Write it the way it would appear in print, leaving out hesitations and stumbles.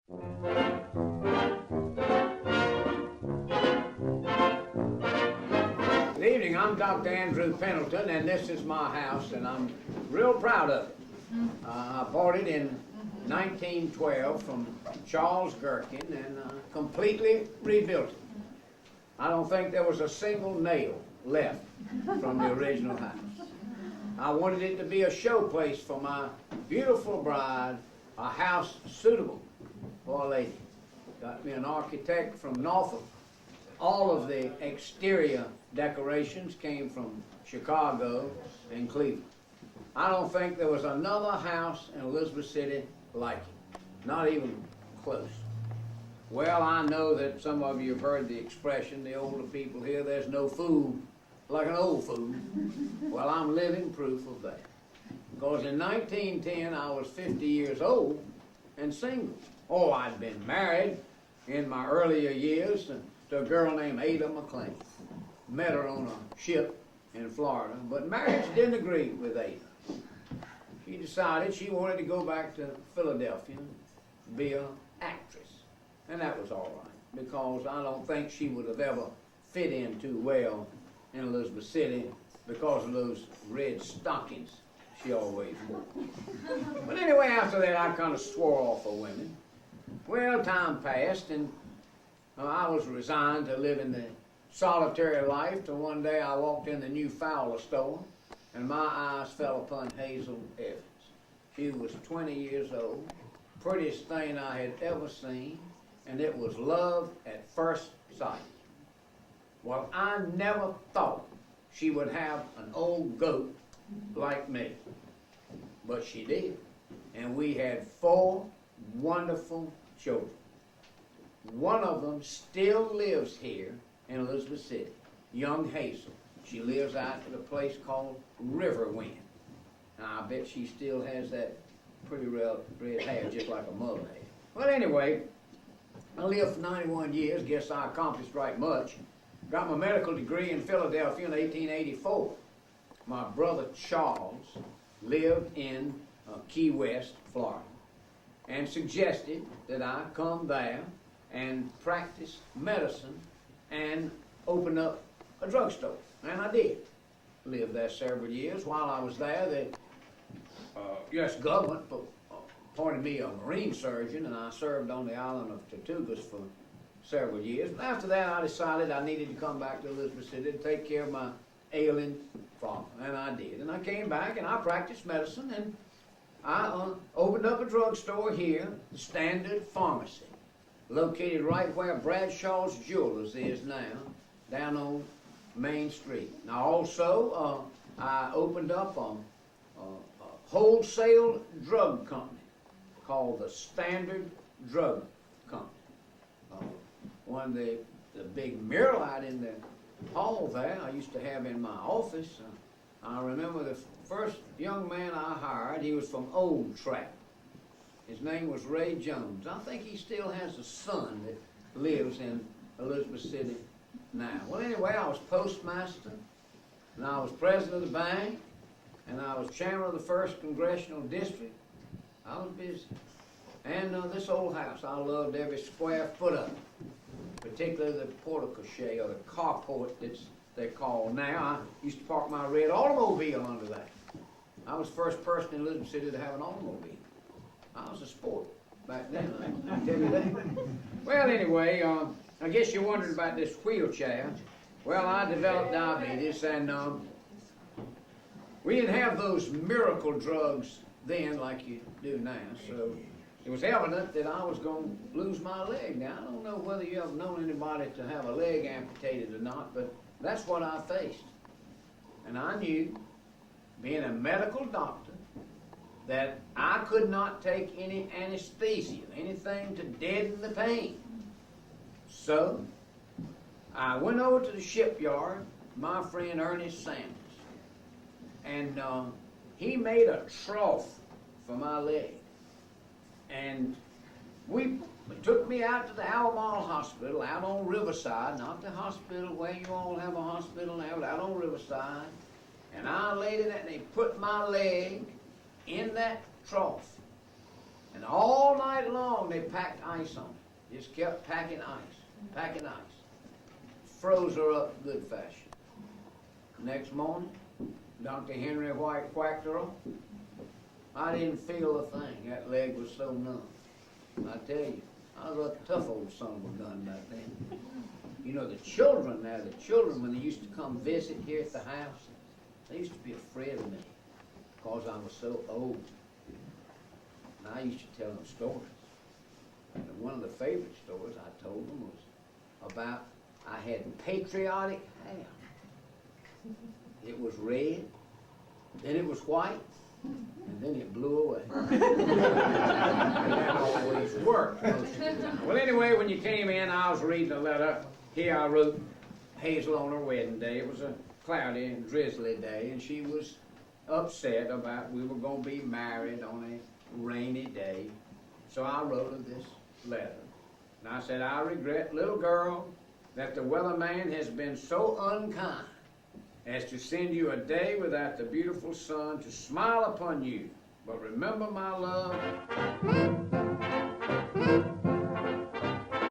Good evening, I'm Dr. Andrew Pendleton, and this is my house, and I'm real proud of it. I bought it in 1912 from Charles Gherkin and completely rebuilt it. I don't think there was a single nail left from the original house. I wanted it to be a showplace for my beautiful bride, a house suitable for a lady. Got me an architect from Norfolk. All of the exterior decorations came from Chicago and Cleveland. I don't think there was another house in Elizabeth City like it, not even close. Well, I know that some of you have heard the expression, the older people here, there's no food like an old fool. Well, I'm living proof of that. Because in 1910, I was 50 years old and single. Oh, I'd been married in my earlier years to a girl named Ada McLean. Met her on a ship in Florida, but marriage didn't agree with Ada. She decided she wanted to go back to Philadelphia and be an actress. And that was all right, because I don't think she would have ever fit in too well in Elizabeth City because of those red stockings she always wore. But anyway, after that, I kind of swore off of women. Well, time passed, and I was resigned to live in the solitary life till one day I walked in the new Fowler store, and my eyes fell upon Hazel Evans. She was 20 years old, prettiest thing I had ever seen, and it was love at first sight. Well, I never thought she would have an old goat like me, but she did. And we had 4 wonderful children. One of them still lives here in Elizabeth City, young Hazel. She lives out at a place called Riverwind. And I bet she still has that pretty red hair, just like a mother had. Well, anyway, I lived for 91 years, guess I accomplished right much. Got my medical degree in Philadelphia in 1884. My brother Charles lived in Key West, Florida, and suggested that I come there and practice medicine and open up a drugstore. And I did. Lived there several years. While I was there, the U.S. government appointed me a marine surgeon, and I served on the island of Tortugas for several years. But after that, I decided I needed to come back to Elizabeth City to take care of my ailing father, and I did. And I came back, and I practiced medicine, and I opened up a drugstore here, the Standard Pharmacy, located right where Bradshaw's Jewelers is now, down on Main Street. Now, also, I opened up a wholesale drug company called the Standard Drug Company. One of the big mural out in the hall there I used to have in my office. I remember the first young man I hired, he was from Old Trap. His name was Ray Jones. I think he still has a son that lives in Elizabeth City now. Well, anyway, I was postmaster, and I was president of the bank, and I was chairman of the 1st Congressional District. I was busy. And this old house, I loved every square foot of it, particularly the porte-cochere, or the carport they're called now. I used to park my red automobile under that. I was the first person in Elizabeth City to have an automobile. I was a sport back then, I can tell you that. Well, anyway, I guess you're wondering about this wheelchair. Well, I developed diabetes, and we didn't have those miracle drugs then like you do now, so it was evident that I was going to lose my leg. Now, I don't know whether you ever known anybody to have a leg amputated or not, but that's what I faced. And I knew, being a medical doctor, that I could not take any anesthesia, anything to deaden the pain. So, I went over to the shipyard, my friend Ernest Sanders, and he made a trough for my leg. And we took me out to the Albemarle Hospital out on Riverside, not the hospital where you all have a hospital now, but out on Riverside. And I laid in it, and they put my leg in that trough. And all night long they packed ice on it. Just kept packing ice, packing ice. Froze her up good fashion. Next morning, Dr. Henry White whacked her on. I didn't feel a thing. That leg was so numb. I tell you, I was a tough old son of a gun back then. You know, the children, when they used to come visit here at the house, they used to be afraid of me because I was so old. And I used to tell them stories. And one of the favorite stories I told them was about I had patriotic hair. It was red, then it was white, and then it blew away. And that always worked most of the time. Well, anyway, when you came in, I was reading a letter. Here I wrote Hazel on her wedding day. It was a cloudy and drizzly day, and she was upset about we were going to be married on a rainy day. So I wrote her this letter. And I said, I regret, little girl, that the weatherman has been so unkind as to send you a day without the beautiful sun to smile upon you. But remember, my love,